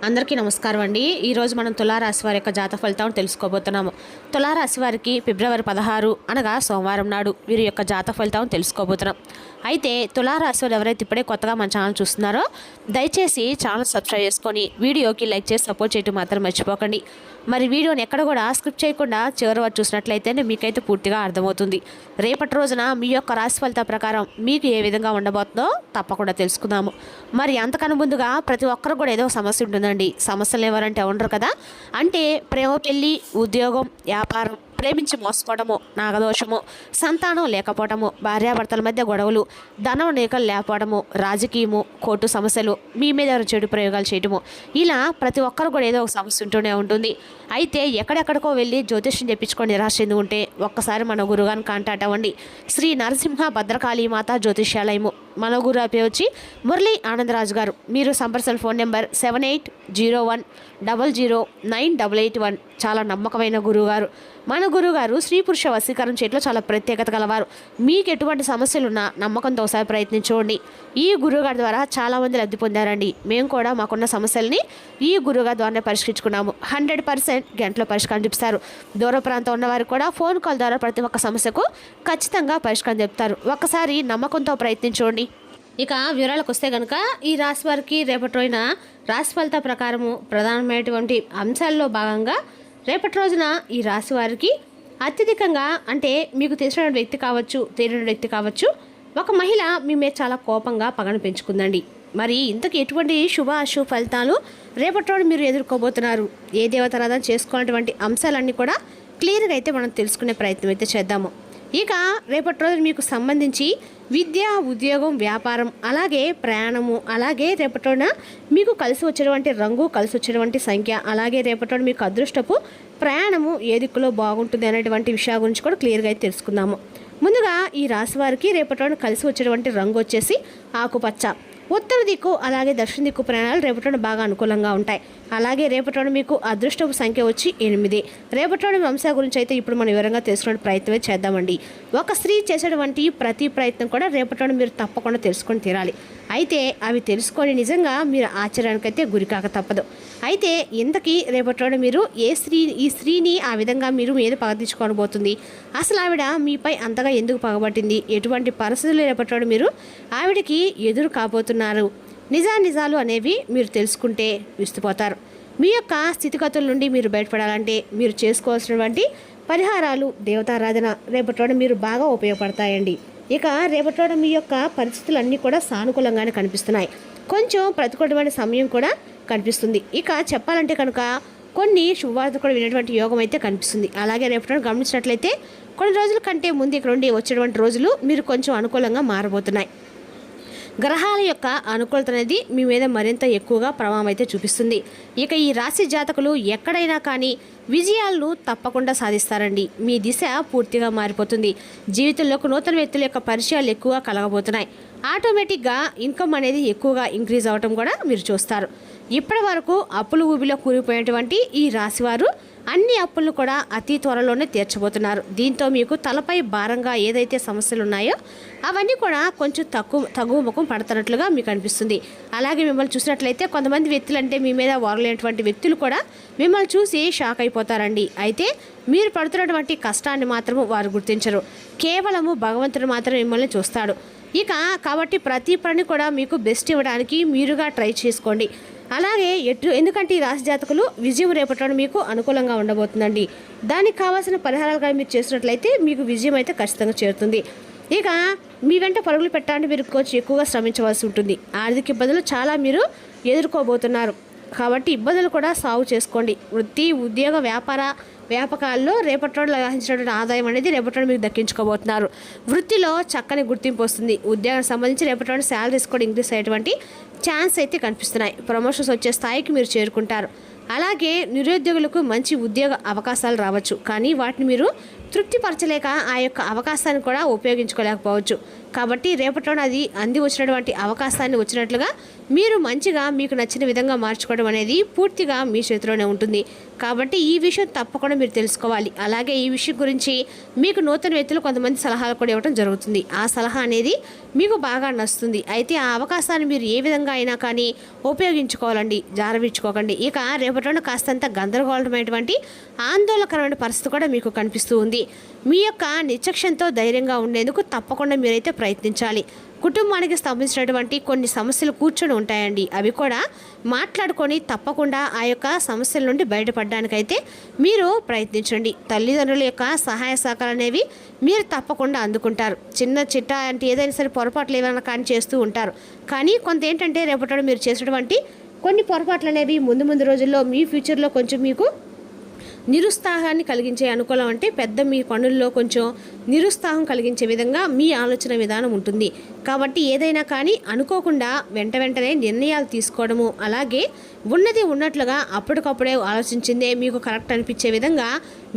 అందరికీ నమస్కారం అండి. ఈరోజు మనం తులారాశి వారి యొక్క జాతక ఫలితాలను తెలుసుకోబోతున్నాము. తులారాశి వారికి ఫిబ్రవరి 16 అనగా సోమవారం నాడు వీరి యొక్క జాతక ఫలితాలను తెలుసుకోబోతున్నాం. అయితే తులారాశి వారు ఎవరైతే ఇప్పుడే కొత్తగా మన ఛానల్ చూస్తున్నారో దయచేసి ఛానల్ సబ్స్క్రైబ్ చేసుకొని వీడియోకి లైక్ చేసి సపోర్ట్ చేయడం మాత్రం మర్చిపోకండి. మరి వీడియోని ఎక్కడ కూడా స్క్రిప్ట్ చేయకుండా చివరి వరకు చూసినట్లయితేనే మీకైతే పూర్తిగా అర్థమవుతుంది. రేపటి రోజున మీ యొక్క రాశి ఫలితాల ప్రకారం మీకు ఏ విధంగా ఉండబోతుందో తప్పకుండా తెలుసుకుందాము. మరి అంతకన్నా ముందుగా ప్రతి ఒక్కరు కూడా ఏదో సమస్య ఉంటుందండి. సమస్యలు ఎవరంటే ఉండరు కదా. అంటే ప్రేమ, పెళ్ళి, ఉద్యోగం, వ్యాపారం, ప్రేమించి మోసపోవడము, నాగదోషము, సంతానం లేకపోవడము, భార్యాభర్తల మధ్య గొడవలు, ధనం లేకలు లేకపోవడము, రాజకీయము, కోర్టు సమస్యలు, మీ మీద ఎవరు చెడు ప్రయోగాలు చేయడము, ఇలా ప్రతి ఒక్కరు కూడా ఏదో ఒక సమస్య ఉంటూనే ఉంటుంది. అయితే ఎక్కడెక్కడికో వెళ్ళి జ్యోతిష్యం చెప్పించుకొని నిరాశ చెంది ఉంటే ఒక్కసారి మన గురుగారిని కాంటాక్ట్ అవ్వండి. శ్రీ నరసింహ భద్రకాళీ మాత జ్యోతిష్యాలయము. మన గురు పేరు వచ్చి మురళీ ఆనందరాజు గారు. మీరు సంప్రదించిన ఫోన్ నెంబర్ 7801009881. చాలా నమ్మకమైన గురువుగారు. మన గురువుగారు స్త్రీ పురుష వశీకరణ చేయట్లో చాలా ప్రత్యేకత గలవారు. మీకు ఎటువంటి సమస్యలున్నా నమ్మకంతో ఒకసారి ప్రయత్నించుకోండి. ఈ గురువుగారి ద్వారా చాలామంది లబ్ధి పొందారండి. మేము కూడా మాకున్న సమస్యల్ని ఈ గురువుగారి ద్వారానే పరిష్కరించుకున్నాము. 100% గంటలో పరిష్కారం చూపిస్తారు. దూర ప్రాంతం ఉన్నవారు కూడా ఫోన్ కాల్ ద్వారా ప్రతి ఒక్క సమస్యకు ఖచ్చితంగా పరిష్కారం చెప్తారు. ఒక్కసారి నమ్మకంతో ప్రయత్నించుకోండి. ఇక వివరాలకు వస్తే కనుక ఈ రాశి వారికి రేపటి రోజున రాశి ఫలిత ప్రకారము ప్రధానమైనటువంటి అంశాల్లో భాగంగా రేపటి రోజున ఈ రాశి వారికి అత్యధికంగా అంటే మీకు తెలిసిన వ్యక్తి కావచ్చు, తెలియని వ్యక్తి కావచ్చు, ఒక మహిళ మీ మీద చాలా కోపంగా పగను పెంచుకుందండి. మరి ఇంతకు ఎటువంటి శుభ అశుభ ఫలితాలు రేపటి రోజు మీరు ఎదుర్కోబోతున్నారు, ఏ దేవతారాధన చేసుకోవాలన్నటువంటి అంశాలన్నీ కూడా క్లియర్గా అయితే మనం తెలుసుకునే ప్రయత్నం అయితే చేద్దాము. ఇక రేపటి రోజు మీకు సంబంధించి విద్య, ఉద్యోగం, వ్యాపారం, అలాగే ప్రయాణము, అలాగే రేపటి రోజున మీకు కలిసి వచ్చేటువంటి రంగు, కలిసి వచ్చేటువంటి సంఖ్య, అలాగే రేపటి రోజు మీకు అదృష్టపు ప్రయాణము ఏ దిక్కులో బాగుంటుంది అనేటువంటి విషయాల గురించి కూడా క్లియర్గా అయితే తెలుసుకుందాము. ముందుగా ఈ రాశి వారికి రేపటి రోజున కలిసి వచ్చేటువంటి రంగు వచ్చేసి ఆకుపచ్చ. ఉత్తర దిక్కు అలాగే దక్షిణ దిక్కు ప్రయాణాలు రేపటి బాగా అనుకూలంగా ఉంటాయి. అలాగే రేపటి మీకు అదృష్టపు సంఖ్య వచ్చి 8. రేపటి అంశాల గురించి అయితే ఇప్పుడు మనం వివరంగా తెలుసుకునే ప్రయత్నమే చేద్దామండి. ఒక స్త్రీ చేసేటువంటి ప్రతి ప్రయత్నం కూడా రేపటి మీరు తప్పకుండా తెలుసుకొని తీరాలి. అయితే అవి తెలుసుకొని నిజంగా మీరు ఆశ్చర్యానికైతే గురికాక తప్పదు. అయితే ఇంతకీ రేపటి మీరు ఈ స్త్రీని ఆ విధంగా మీరు మీద పగతీర్చుకోబోతుంది, అసలు ఆవిడ మీపై అంతగా ఎందుకు పగబట్టింది, ఎటువంటి పరిస్థితులు రేపటి మీరు ఆవిడకి ఎదురు కాబోతున్నారు, నిజాలు అనేవి మీరు తెలుసుకుంటే విస్తుపోతారు. మీ యొక్క స్థితిగతుల నుండి మీరు బయటపడాలంటే మీరు చేసుకోవాల్సినటువంటి పరిహారాలు, దేవతారాధన రేపటి మీరు బాగా ఉపయోగపడతాయండి. ఇక రేపటి మీ యొక్క పరిస్థితులన్నీ కూడా సానుకూలంగానే కనిపిస్తున్నాయి. కొంచెం ప్రతికూలమైన సమయం కూడా కనిపిస్తుంది. ఇక చెప్పాలంటే కనుక కొన్ని శుభవార్త కూడా వినేటువంటి యోగం అయితే కనిపిస్తుంది. అలాగే రేపటి గమనించినట్లయితే కొన్ని రోజుల కంటే ముందు ఇక్కడ నుండి వచ్చేటువంటి రోజులు మీరు కొంచెం అనుకూలంగా మారబోతున్నాయి. గ్రహాల యొక్క అనుకూలత అనేది మీ మీద మరింత ఎక్కువగా ప్రభావం అయితే చూపిస్తుంది. ఇక ఈ రాశి జాతకులు ఎక్కడైనా కానీ విజయాలను తప్పకుండా సాధిస్తారండి. మీ దిశ పూర్తిగా మారిపోతుంది. జీవితంలోకి నూతన వ్యక్తుల యొక్క పరిచయాలు ఎక్కువగా కలగబోతున్నాయి. ఆటోమేటిక్గా ఇన్కమ్ అనేది ఎక్కువగా ఇంక్రీజ్ అవ్వటం కూడా మీరు చూస్తారు. ఇప్పటి వరకు అప్పులు ఊబిలో కూలిపోయినటువంటి ఈ రాశివారు అన్ని అప్పులను కూడా అతి త్వరలోనే తీర్చబోతున్నారు. దీంతో మీకు తలపై భారంగా ఏదైతే సమస్యలు ఉన్నాయో అవన్నీ కూడా కొంచెం తగువ ముఖం పడుతున్నట్లుగా మీకు అనిపిస్తుంది. అలాగే మిమ్మల్ని చూసినట్లయితే కొంతమంది వ్యక్తులు అంటే మీ మీద వారలేనటువంటి వ్యక్తులు కూడా మిమ్మల్ని చూసి షాక్ అయిపోతారండి. అయితే మీరు పడుతున్నటువంటి కష్టాన్ని మాత్రము వారు గుర్తించరు. కేవలము భగవంతుడు మాత్రం మిమ్మల్ని చూస్తాడు. ఇక కాబట్టి ప్రతి పని కూడా మీకు బెస్ట్ ఇవ్వడానికి మీరుగా ట్రై చేసుకోండి. అలాగే ఎందుకంటే ఈ రాశి జాతకులు విజయం రేపటి మీకు అనుకూలంగా ఉండబోతుందండి. దానికి కావాల్సిన పరిహారాలుగా మీరు చేసినట్లయితే మీకు విజయం అయితే ఖచ్చితంగా చేరుతుంది. ఇక మీ వెంట పరుగులు పెట్టడానికి మీరు కొంచెం ఎక్కువగా శ్రమించవలసి ఉంటుంది. ఆర్థిక ఇబ్బందులు చాలా మీరు ఎదుర్కోబోతున్నారు. కాబట్టి ఇబ్బందులు కూడా సాల్వ్ చేసుకోండి. వృత్తి, ఉద్యోగ, వ్యాపకాల్లో రేపటి రోజు లభించినటువంటి ఆదాయం అనేది రేపటి రోజు మీరు దక్కించుకోబోతున్నారు. వృత్తిలో చక్కని గుర్తింపు వస్తుంది. ఉద్యోగానికి సంబంధించి రేపటి రోజు శాలరీస్ కూడా ఇంక్రీస్ అయ్యేటువంటి ఛాన్స్ అయితే కనిపిస్తున్నాయి. ప్రమోషన్స్ వచ్చే స్థాయికి మీరు చేరుకుంటారు. అలాగే నిరుద్యోగులకు మంచి ఉద్యోగ అవకాశాలు రావచ్చు, కానీ వాటిని మీరు తృప్తిపరచలేక ఆ యొక్క అవకాశాన్ని కూడా ఉపయోగించుకోలేకపోవచ్చు. కాబట్టి రేపటి రోజు అది అంది వచ్చినటువంటి అవకాశాన్ని వచ్చినట్లుగా మీరు మంచిగా మీకు నచ్చిన విధంగా మార్చుకోవడం అనేది పూర్తిగా మీ చేతిలోనే ఉంటుంది. కాబట్టి ఈ విషయం తప్పకుండా మీరు తెలుసుకోవాలి. అలాగే ఈ విషయం గురించి మీకు నూతన వ్యక్తులు కొంతమంది సలహాలు కూడా ఇవ్వడం జరుగుతుంది. ఆ సలహా అనేది మీకు బాగా నచ్చుతుంది. అయితే ఆ అవకాశాన్ని మీరు ఏ విధంగా అయినా కానీ ఉపయోగించుకోవాలండి, జారవించుకోకండి. ఇక రేపటి రోజున కాస్తంత గందరగోళమైనటువంటి ఆందోళనకరమైన పరిస్థితి కూడా మీకు కనిపిస్తూ ఉంది. మీ యొక్క నిర్లక్ష్యంతో ధైర్యంగా ఉండేందుకు తప్పకుండా మీరైతే ప్రయత్నించాలి. కుటుంబానికి సంబంధించినటువంటి కొన్ని సమస్యలు కూర్చొని ఉంటాయండి. అవి కూడా మాట్లాడుకొని తప్పకుండా ఆ యొక్క సమస్యల నుండి బయటపడడానికైతే మీరు ప్రయత్నించండి. తల్లిదండ్రుల యొక్క సహాయ సహకారాలు అనేవి మీరు తప్పకుండా అందుకుంటారు. చిన్న చిట్ట అంటే ఏదైనా సరే పొరపాట్లు ఏమైనా కానీ చేస్తూ ఉంటారు. కానీ కొంత ఏంటంటే రేపటి మీరు చేసినటువంటి కొన్ని పొరపాట్లు అనేవి ముందు రోజుల్లో మీ ఫ్యూచర్లో కొంచెం మీకు నిరుత్సాహాన్ని కలిగించే అనుకూలం అంటే పెద్ద మీ పనుల్లో కొంచెం నిరుత్సాహం కలిగించే విధంగా మీ ఆలోచన విధానం ఉంటుంది. కాబట్టి ఏదైనా కానీ అనుకోకుండా వెంటనే నిర్ణయాలు తీసుకోవడము, అలాగే ఉన్నది ఉన్నట్లుగా అప్పటికప్పుడే ఆలోచించిందే మీకు కరెక్ట్ అనిపించే విధంగా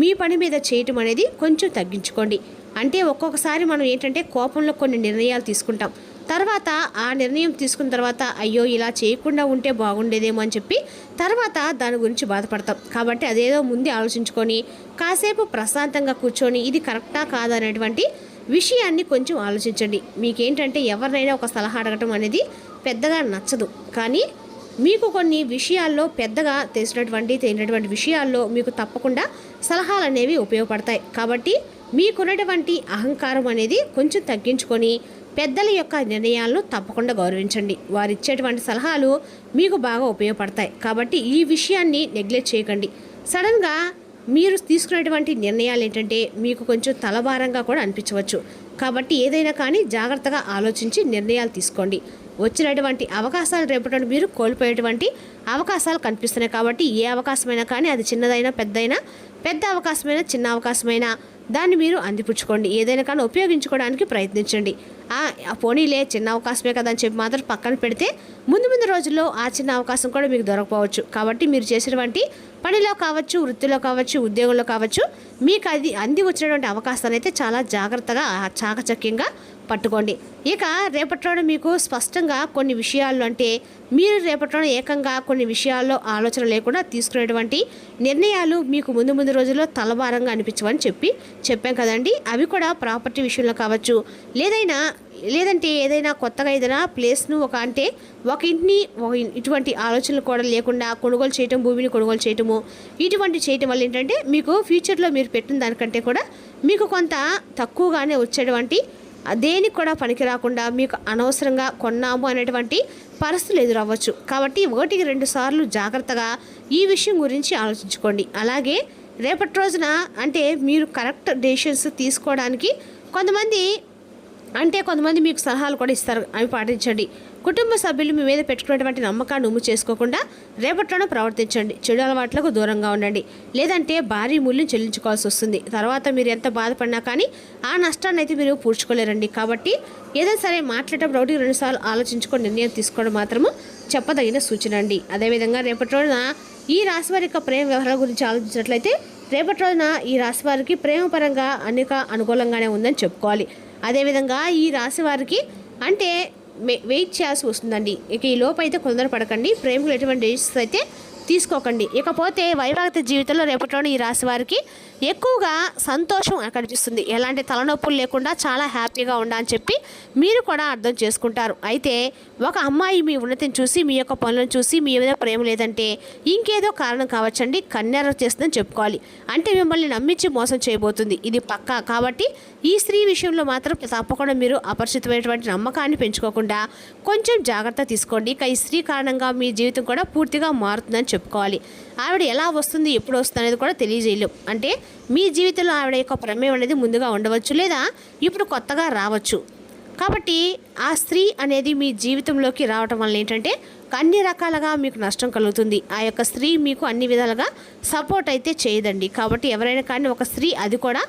మీ పని మీద చేయటం అనేది కొంచెం తగ్గించుకోండి. అంటే ఒక్కొక్కసారి మనం ఏంటంటే కోపంలో కొన్ని నిర్ణయాలు తీసుకుంటాం. తర్వాత ఆ నిర్ణయం తీసుకున్న తర్వాత అయ్యో ఇలా చేయకుండా ఉంటే బాగుండేదేమో అని చెప్పి తర్వాత దాని గురించి బాధపడతాం. కాబట్టి అదేదో ముందే ఆలోచించుకొని కాసేపు ప్రశాంతంగా కూర్చొని ఇది కరెక్టా కాదా అనేటువంటి విషయాన్ని కొంచెం ఆలోచించండి. మీకేంటంటే ఎవరినైనా ఒక సలహా అడగటం అనేది పెద్దగా నచ్చదు. కానీ మీకు కొన్ని విషయాల్లో పెద్దగా తెలిసినటువంటి విషయాల్లో మీకు తప్పకుండా సలహాలు అనేవి ఉపయోగపడతాయి. కాబట్టి మీకున్నటువంటి అహంకారం అనేది కొంచెం తగ్గించుకొని పెద్దల యొక్క నిర్ణయాలను తప్పకుండా గౌరవించండి. వారు ఇచ్చేటువంటి సలహాలు మీకు బాగా ఉపయోగపడతాయి. కాబట్టి ఈ విషయాన్ని నెగ్లెక్ట్ చేయకండి. సడన్గా మీరు తీసుకునేటువంటి నిర్ణయాలు ఏంటంటే మీకు కొంచెం తలభారంగా కూడా అనిపించవచ్చు. కాబట్టి ఏదైనా కానీ జాగ్రత్తగా ఆలోచించి నిర్ణయాలు తీసుకోండి. వచ్చినటువంటి అవకాశాలు రేపటి మీరు కోల్పోయేటువంటి అవకాశాలు కనిపిస్తున్నాయి. కాబట్టి ఏ అవకాశమైనా కానీ అది చిన్నదైనా పెద్ద అవకాశమైనా చిన్న అవకాశమైనా దాన్ని మీరు అందిపుచ్చుకోండి. ఏదైనా కానీ ఉపయోగించుకోవడానికి ప్రయత్నించండి. పోనీలే చిన్న అవకాశమే కదా అని చెప్పి మాత్రం పక్కన పెడితే ముందు రోజుల్లో ఆ చిన్న అవకాశం కూడా మీకు దొరకపోవచ్చు. కాబట్టి మీరు చేసినటువంటి పనిలో కావచ్చు, వృత్తిలో కావచ్చు, ఉద్యోగంలో కావచ్చు, మీకు అది అంది వచ్చినటువంటి అవకాశాన్ని అయితే చాలా జాగ్రత్తగా చాకచక్యంగా పట్టుకోండి. ఇక రేపటిలోనే మీకు స్పష్టంగా కొన్ని విషయాల్లో అంటే మీరు రేపటిలోనే ఏకంగా కొన్ని విషయాల్లో ఆలోచన లేకుండా తీసుకునేటువంటి నిర్ణయాలు మీకు ముందు రోజుల్లో తలభారంగా అనిపించవని చెప్పాం కదండి. అవి కూడా ప్రాపర్టీ విషయంలో కావచ్చు, లేదంటే ఏదైనా కొత్తగా ఏదైనా ప్లేస్ను ఒక ఇంటిని ఇటువంటి ఆలోచనలు కూడా లేకుండా కొనుగోలు చేయటం, భూమిని కొనుగోలు చేయటము, ఇటువంటి చేయటం వల్ల ఏంటంటే మీకు ఫ్యూచర్లో మీరు పెట్టిన దానికంటే కూడా మీకు కొంత తక్కువగానే వచ్చేటువంటి దేనికి కూడా పనికి రాకుండా మీకు అనవసరంగా కొన్నాము అనేటువంటి పరిస్థితులు ఎదురవ్వచ్చు. కాబట్టి 1-2 సార్లు జాగ్రత్తగా ఈ విషయం గురించి ఆలోచించుకోండి. అలాగే రేపటి రోజున అంటే మీరు కరెక్ట్ డెసిషన్స్ తీసుకోవడానికి కొంతమంది మీకు సలహాలు కూడా ఇస్తారు. అవి పాటించండి. కుటుంబ సభ్యులు మీ మీద పెట్టుకున్నటువంటి నమ్మకాన్ని ఉమ్ము చేసుకోకుండా రేపట్లోనే ప్రవర్తించండి. చెడు అలవాట్లకు దూరంగా ఉండండి. లేదంటే భారీ మూల్యం చెల్లించుకోవాల్సి వస్తుంది. తర్వాత మీరు ఎంత బాధపడినా కానీ ఆ నష్టాన్ని అయితే మీరు పూడ్చుకోలేరండి. కాబట్టి ఏదైనా సరే మాట్లాడేటప్పుడు 1-2 సార్లు ఆలోచించుకొని నిర్ణయం తీసుకోవడం మాత్రము చెప్పదగిన సూచన అండి. అదేవిధంగా రేపటి రోజున ఈ రాశి వారి యొక్క ప్రేమ వ్యవహారాల గురించి ఆలోచించినట్లయితే రేపటి రోజున ఈ రాశి వారికి ప్రేమపరంగా అనేక అనుకూలంగానే ఉందని చెప్పుకోవాలి. అదేవిధంగా ఈ రాశి వారికి అంటే వెయిట్ చేయాల్సి వస్తుందండి. ఇక ఈ లోపు అయితే తొందరపడకండి. ప్రేమకులు ఎటువంటి డెసిషన్స్ అయితే తీసుకోకండి. ఇకపోతే వైవాహిక జీవితంలో రేపటిలోని ఈ రాశి వారికి ఎక్కువగా సంతోషం కనిపిస్తుంది. ఎలాంటి తలనొప్పులు లేకుండా చాలా హ్యాపీగా ఉండాలని చెప్పి మీరు కూడా అర్థం చేసుకుంటారు. అయితే ఒక అమ్మాయి మీ ఉన్నతిని చూసి, మీ యొక్క పనులను చూసి మీ మీద ప్రేమ లేదంటే ఇంకేదో కారణం కావచ్చండి. కన్యారం చేస్తుందని చెప్పుకోవాలి. అంటే మిమ్మల్ని నమ్మించి మోసం చేయబోతుంది. ఇది పక్కా. కాబట్టి ఈ స్త్రీ విషయంలో మాత్రం తప్పకుండా మీరు అపరిచితమైనటువంటి నమ్మకాన్ని పెంచుకోకుండా కొంచెం జాగ్రత్త తీసుకోండి. ఇక ఈ స్త్రీ కారణంగా మీ జీవితం కూడా పూర్తిగా మారుతుందని చెప్పుకోవాలి. ఆవిడ ఎలా వస్తుంది, ఎప్పుడు వస్తుంది అనేది కూడా తెలియజేయలేం. అంటే మీ జీవితంలో ఆవిడ యొక్క ప్రమేయం అనేది ముందుగా ఉండవచ్చు, లేదా ఇప్పుడు కొత్తగా రావచ్చు. కాబట్టి ఆ స్త్రీ అనేది మీ జీవితంలోకి రావటం వల్ల ఏంటంటే అన్ని రకాలుగా మీకు నష్టం కలుగుతుంది. ఆ యొక్క స్త్రీ మీకు అన్ని విధాలుగా సపోర్ట్ అయితే చేయదండి. కాబట్టి ఎవరైనా కానీ ఒక స్త్రీ, అది కూడా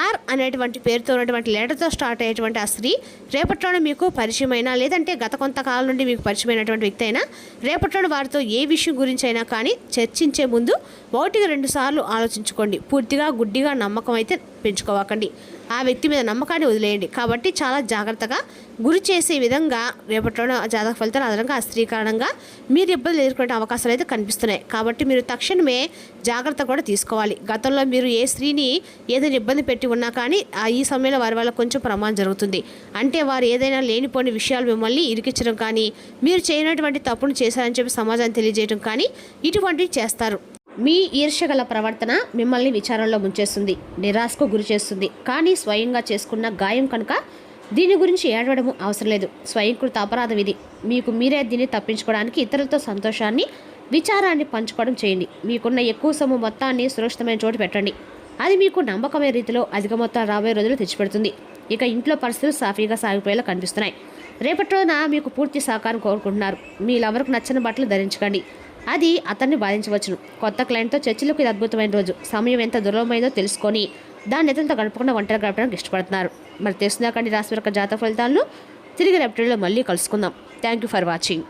ఆర్ అనేటువంటి పేరుతో ఉన్నటువంటి లెటర్తో స్టార్ట్ అయ్యేటువంటి ఆ స్త్రీ రేపట్లోనే మీకు పరిచయమైనా, లేదంటే గత కొంతకాలం నుండి మీకు పరిచయమైనటువంటి వ్యక్తి అయినా రేపట్లోనే వారితో ఏ విషయం గురించి అయినా కానీ చర్చించే ముందు 1-2 సార్లు ఆలోచించుకోండి. పూర్తిగా గుడ్డిగా నమ్మకం అయితే పెంచుకోవకండి. ఆ వ్యక్తి మీద నమ్మకాన్ని వదిలేయండి. కాబట్టి చాలా జాగ్రత్తగా గురి చేసే విధంగా రేపటిలో జాతక ఫలితాలు అదనంగా ఆ స్త్రీ కారణంగా మీరు ఇబ్బందులు ఎదుర్కొనే అవకాశాలు అయితే కనిపిస్తున్నాయి. కాబట్టి మీరు తక్షణమే జాగ్రత్త కూడా తీసుకోవాలి. గతంలో మీరు ఏ స్త్రీని ఏదైనా ఇబ్బంది పెట్టి ఉన్నా కానీ ఈ సమయంలో వారి వల్ల కొంచెం ప్రమాదం జరుగుతుంది. అంటే వారు ఏదైనా లేనిపోని విషయాలు మిమ్మల్ని ఇరికించడం కానీ, మీరు చేయనటువంటి తప్పును చేశారని చెప్పి సమాజాన్ని తెలియజేయడం కానీ ఇటువంటివి చేస్తారు. మీ ఈర్ష్యగల ప్రవర్తన మిమ్మల్ని విచారంలో ముంచేస్తుంది, నిరాశకు గురి చేస్తుంది. కానీ స్వయంగా చేసుకున్న గాయం కనుక దీని గురించి ఏడవడము అవసరం లేదు. స్వయంకృత అపరాధం ఇది. మీకు మీరే దీన్ని తప్పించుకోవడానికి ఇతరులతో సంతోషాన్ని, విచారాన్ని పంచుకోవడం చేయండి. మీకున్న ఎక్కువ సొమ్ము మొత్తాన్ని సురక్షితమైన చోటు పెట్టండి. అది మీకు నమ్మకమైన రీతిలో అధిక మొత్తం రాబోయే రోజులు తెచ్చిపెడుతుంది. ఇక ఇంట్లో పరిస్థితులు సాఫీగా సాగిపోయేలా కనిపిస్తున్నాయి. రేపటి రోజున మీకు పూర్తి సహకారం కోరుకుంటున్నారు. మీ లవర్కు నచ్చని బట్టలు ధరించకండి, అది అతన్ని బాధించవచ్చును. కొత్త క్లయింట్తో చర్చలకు ఇది అద్భుతమైన రోజు. సమయం ఎంత దుర్లభమైందో తెలుసుకొని దాన్ని ఇతరులతో గడపకుండా ఒంటరి గడపడానికి ఇష్టపడుతున్నారు. మరి తెలుసుకుందాకండి రాశి యొక్క జాతక ఫలితాలను. తిరిగి రేపటిలో మళ్ళీ కలుసుకుందాం. Thank you for watching.